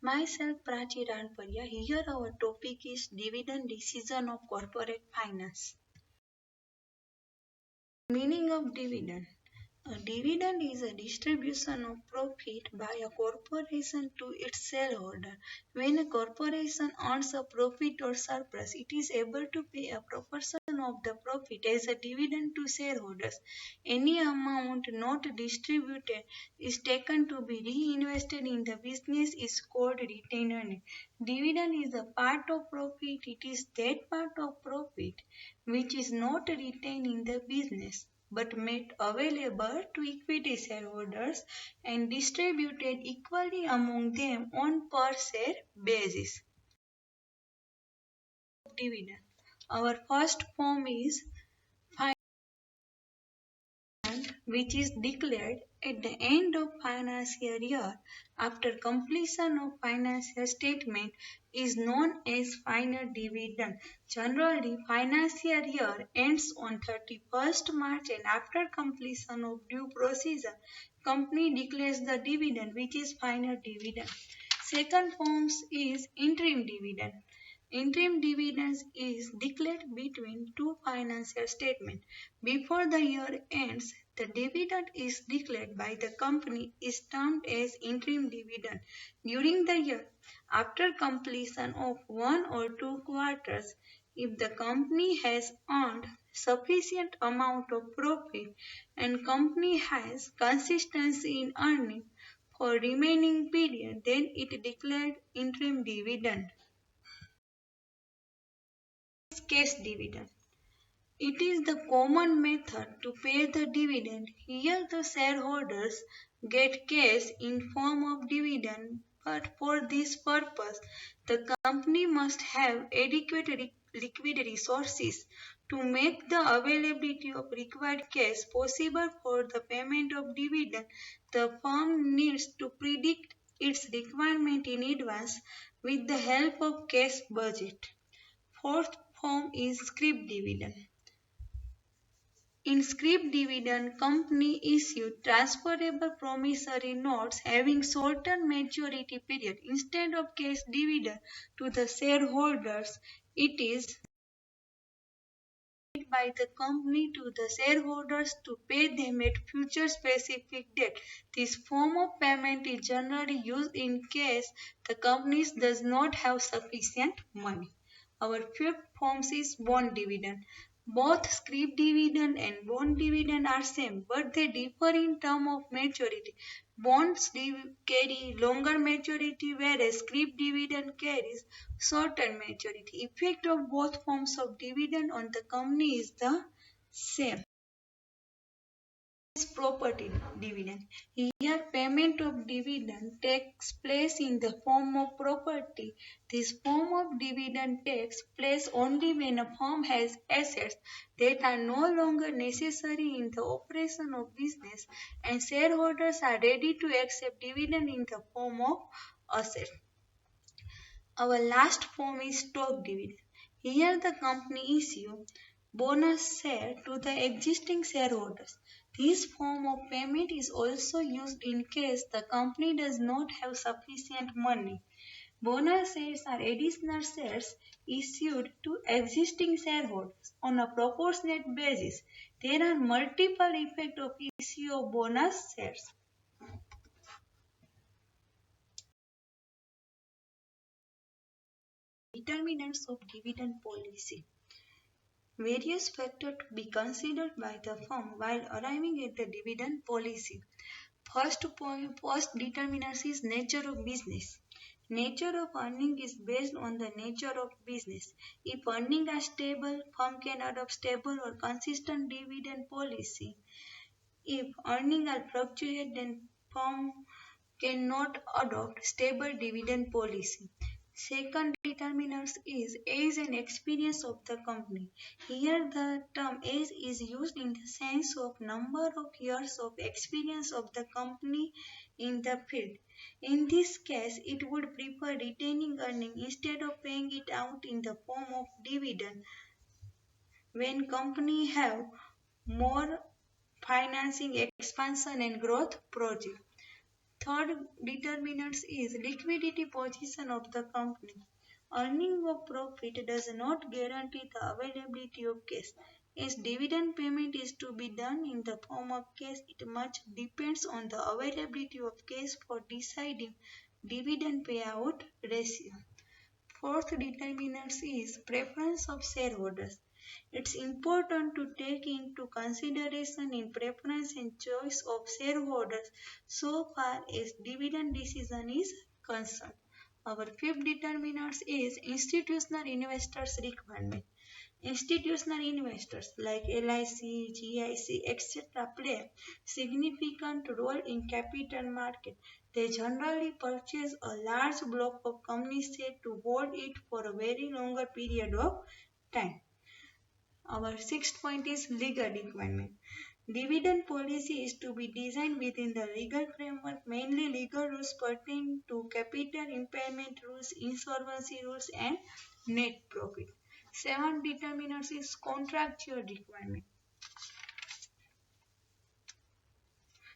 Myself Prachi Ranparia. Here our topic is dividend decision of corporate finance. Meaning of dividend. A dividend is a distribution of profit by a corporation to its shareholder. When a corporation earns a profit or surplus, it is able to pay a proportion of the profit as a dividend to shareholders. Any amount not distributed is taken to be reinvested in the business is called retained earnings. Dividend is a part of profit. It is that part of profit which is not retained in the business but made available to equity shareholders and distributed equally among them on per share basis. Dividend. Our first form is which is declared at the end of financial year after completion of financial statement is known as final dividend. Generally, financial year ends on 31st March and after completion of due procedure, company declares the dividend which is final dividend. Second form is interim dividend. Interim dividends is declared between two financial statements. Before the year ends, the dividend is declared by the company is termed as interim dividend. During the year, after completion of one or two quarters, if the company has earned sufficient amount of profit and company has consistency in earning for remaining period, then it declared interim dividend. Cash dividend. It is the common method to pay the dividend. Here the shareholders get cash in form of dividend, but for this purpose the company must have adequate liquid resources to make the availability of required cash possible for the payment of dividend. The firm needs to predict its requirement in advance with the help of cash budget. Fourth form is scrip dividend. In scrip dividend, company issued transferable promissory notes having shortened maturity period. Instead of cash dividend to the shareholders, it is paid by the company to the shareholders to pay them at future specific date. This form of payment is generally used in case the company does not have sufficient money. Our fifth form is bond dividend. Both scrip dividend and bond dividend are same, but they differ in term of maturity. Bonds carry longer maturity, whereas scrip dividend carries shorter maturity. Effect of both forms of dividend on the company is the same. Property dividend. Here payment of dividend takes place in the form of property. This form of dividend takes place only when a firm has assets that are no longer necessary in the operation of business and shareholders are ready to accept dividend in the form of asset. Our last form is stock dividend. Here the company issue bonus share to the existing shareholders. This form of payment is also used in case the company does not have sufficient money. Bonus shares are additional shares issued to existing shareholders on a proportionate basis. There are multiple effects of issue of bonus shares. Determinants of dividend policy. Various factors to be considered by the firm while arriving at the dividend policy. First determinant is nature of business. Nature of earning is based on the nature of business. If earnings are stable, firm can adopt stable or consistent dividend policy. If earnings are fluctuate, then firm cannot adopt stable dividend policy. Second determinant is age and experience of the company. Here the term age is used in the sense of number of years of experience of the company in the field. In this case, it would prefer retaining earning instead of paying it out in the form of dividend when company have more financing expansion and growth project. Third determinant is liquidity position of the company. Earning of profit does not guarantee the availability of cash. As dividend payment is to be done in the form of cash, it much depends on the availability of cash for deciding dividend payout ratio. Fourth determinant is preference of shareholders. It's important to take into consideration in preference and choice of shareholders so far as dividend decision is concerned. Our fifth determinant is institutional investors' requirement. Institutional investors like LIC, GIC, etc. play a significant role in capital market. They generally purchase a large block of company share to hold it for a very longer period of time. Our sixth point is legal requirement. Dividend policy is to be designed within the legal framework, mainly legal rules pertaining to capital impairment rules, insolvency rules, and net profit. Seventh determinants is contractual requirement.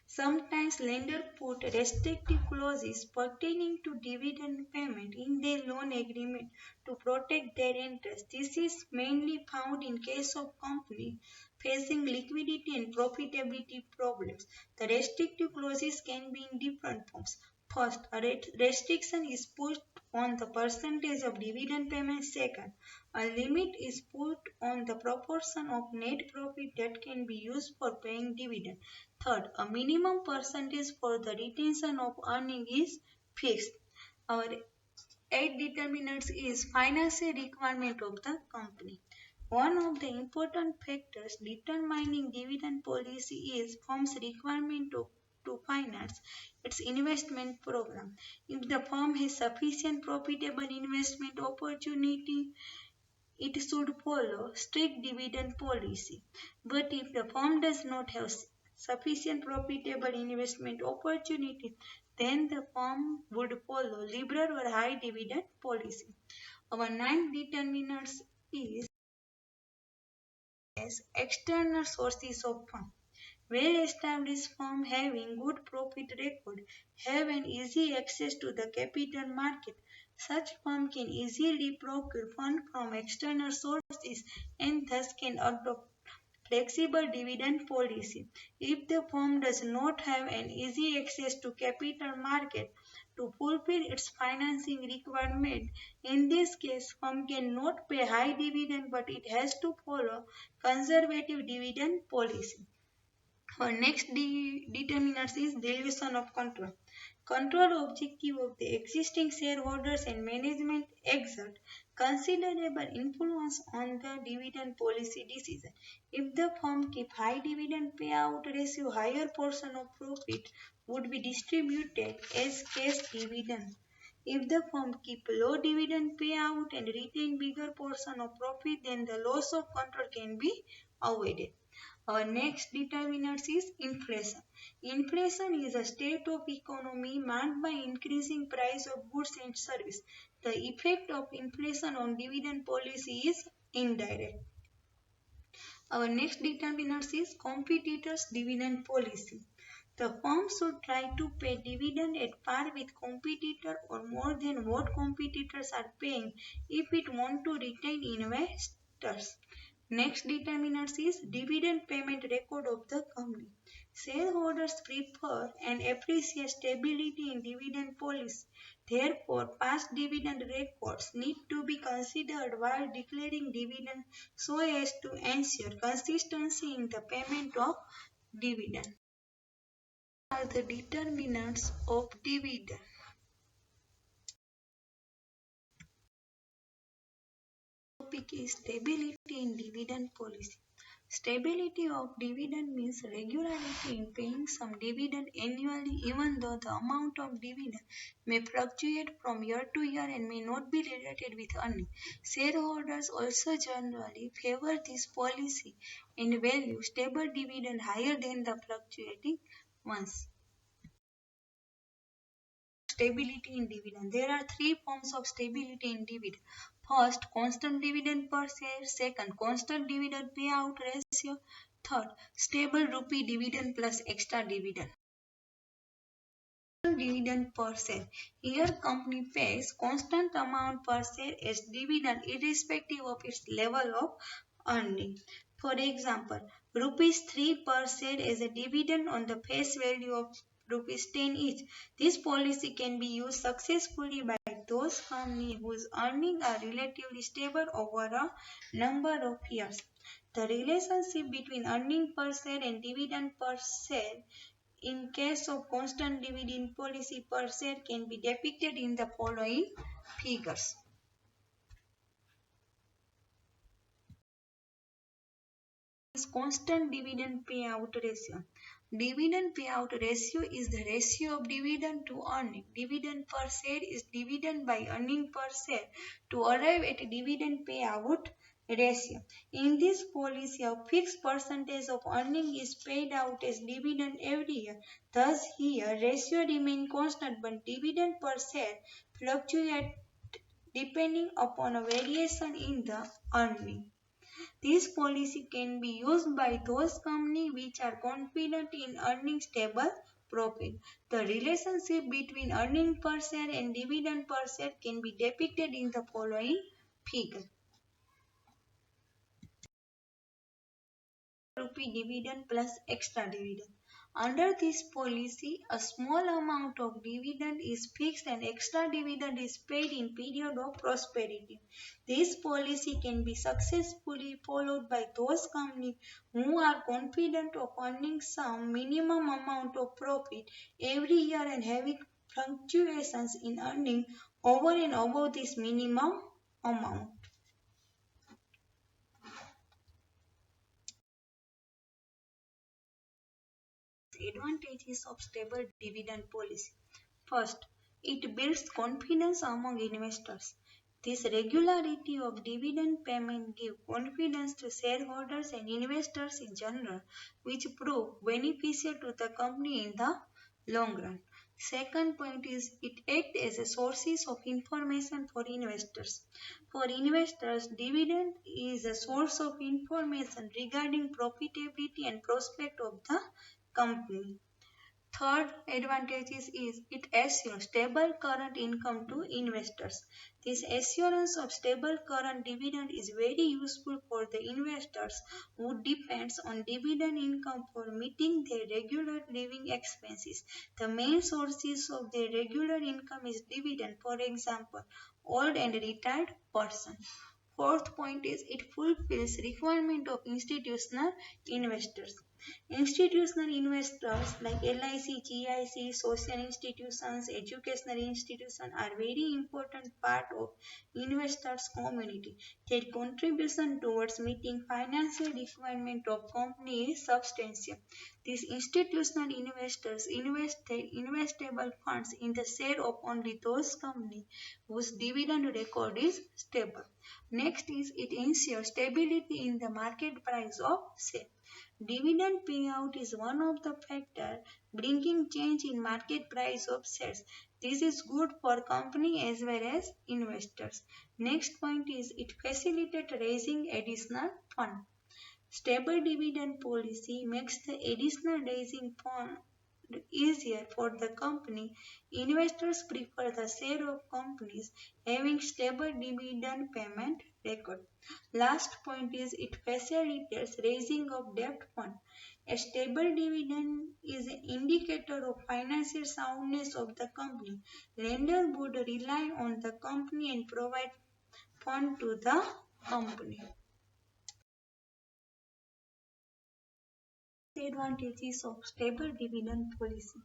Sometimes lenders put restrictive clauses pertaining to dividend payment in their loan agreement to protect their interests. This is mainly found in case of companies facing liquidity and profitability problems. The restrictive clauses can be in different forms. First, a restriction is put on the percentage of dividend payment. Second, a limit is put on the proportion of net profit that can be used for paying dividend. Third, a minimum percentage for the retention of earning is fixed. Our eighth determinants is financial requirement of the company. One of the important factors determining dividend policy is firm's requirement to finance its investment program. If the firm has sufficient profitable investment opportunity, it should follow strict dividend policy. But if the firm does not have sufficient profitable investment opportunity, then the firm would follow liberal or high dividend policy. Our ninth determinant is as external sources of funds. Well-established firms having good profit record have an easy access to the capital market. Such firms can easily procure funds from external sources and thus can adopt flexible dividend policy. If the firm does not have an easy access to capital market to fulfill its financing requirement, in this case, firm cannot pay high dividend but it has to follow conservative dividend policy. Our next determinant is delegation of control. Control objective of the existing shareholders and management exert considerable influence on the dividend policy decision. If the firm keep high dividend payout ratio, higher portion of profit would be distributed as cash dividend. If the firm keep low dividend payout and retain bigger portion of profit, then the loss of control can be avoided. Our next determinant is inflation. Inflation is a state of economy marked by increasing price of goods and service. The effect of inflation on dividend policy is indirect. Our next determinant is competitors' dividend policy. The firm should try to pay dividend at par with competitor or more than what competitors are paying if it want to retain investors. Next determinant is dividend payment record of the company. Shareholders prefer and appreciate stability in dividend policy. Therefore, past dividend records need to be considered while declaring dividend so as to ensure consistency in the payment of dividend. Are the determinants of dividend? Topic is stability in dividend policy. Stability of dividend means regularity in paying some dividend annually even though the amount of dividend may fluctuate from year to year and may not be related with earning. Shareholders also generally favor this policy and value stable dividend higher than the fluctuating ones. Stability in dividend. There are three forms of stability in dividend. First, constant dividend per share. Second, constant dividend payout ratio. Third, stable rupee dividend plus extra dividend. dividend per share. Here company pays constant amount per share as dividend irrespective of its level of earning. For example, rupees 3 per share as a dividend on the face value of rupees 10 each. This policy can be used successfully by those companies whose earnings are relatively stable over a number of years. The relationship between earning per share and dividend per share in case of constant dividend policy per share can be depicted in the following figures. Is constant dividend payout ratio. Dividend payout ratio is the ratio of dividend to earning. Dividend per share is dividend by earning per share to arrive at a dividend payout ratio. In this policy, a fixed percentage of earning is paid out as dividend every year. Thus, here ratio remains constant, but dividend per share fluctuates depending upon a variation in the earning. This policy can be used by those companies which are confident in earning stable profit. The relationship between earning per share and dividend per share can be depicted in the following figure. Rupee dividend plus extra dividend. Under this policy, a small amount of dividend is fixed and extra dividend is paid in period of prosperity. This policy can be successfully followed by those companies who are confident of earning some minimum amount of profit every year and having fluctuations in earning over and above this minimum amount. Advantages of stable dividend policy. First, it builds confidence among investors. This regularity of dividend payment gives confidence to shareholders and investors in general, which prove beneficial to the company in the long run. Second point is it acts as a sources of information for investors. For investors, dividend is a source of information regarding profitability and prospect of the company. Third advantage is it assures stable current income to investors. This assurance of stable current dividend is very useful for the investors who depends on dividend income for meeting their regular living expenses. The main sources of their regular income is dividend, for example, old and retired person. Fourth point is it fulfills requirement of institutional investors. Institutional investors like LIC, GIC, social institutions, educational institutions are very important part of investors community. Their contribution towards meeting financial requirement of company is substantial. These institutional investors invest their investable funds in the share of only those companies whose dividend record is stable. Next is it ensures stability in the market price of share. Dividend payout is one of the factors bringing change in market price of shares. This is good for company as well as investors. Next point is it facilitates raising additional fund. Stable dividend policy makes the additional raising fund easier for the company. Investors prefer the share of companies having stable dividend payment record. Last point is it facilitates raising of debt fund. A stable dividend is an indicator of financial soundness of the company. Lender would rely on the company and provide fund to the company. Advantages of stable dividend policy.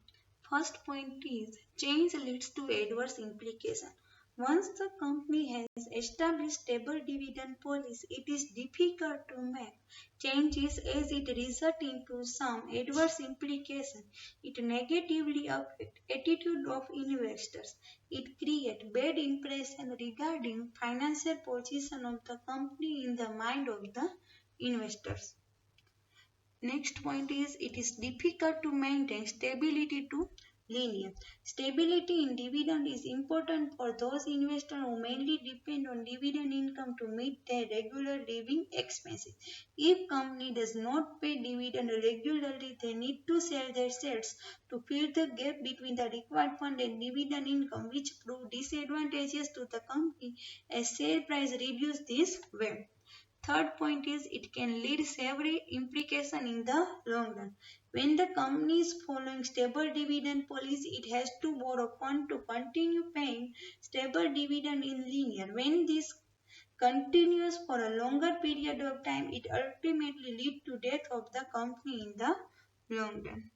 First point is change leads to adverse implication. Once the company has established stable dividend policy, it is difficult to make changes as it results into some adverse implication. It negatively affects attitude of investors. It creates bad impression regarding financial position of the company in the mind of the investors. Next point is it is difficult to maintain stability to linear. Stability in dividend is important for those investors who mainly depend on dividend income to meet their regular living expenses. If company does not pay dividend regularly, they need to sell their shares to fill the gap between the required fund and dividend income, which prove disadvantageous to the company as share price reduce this way. Third point is it can lead severe implication in the long run. When the company is following stable dividend policy, it has to borrow fund to continue paying stable dividend in linear. When this continues for a longer period of time, it ultimately leads to death of the company in the long run.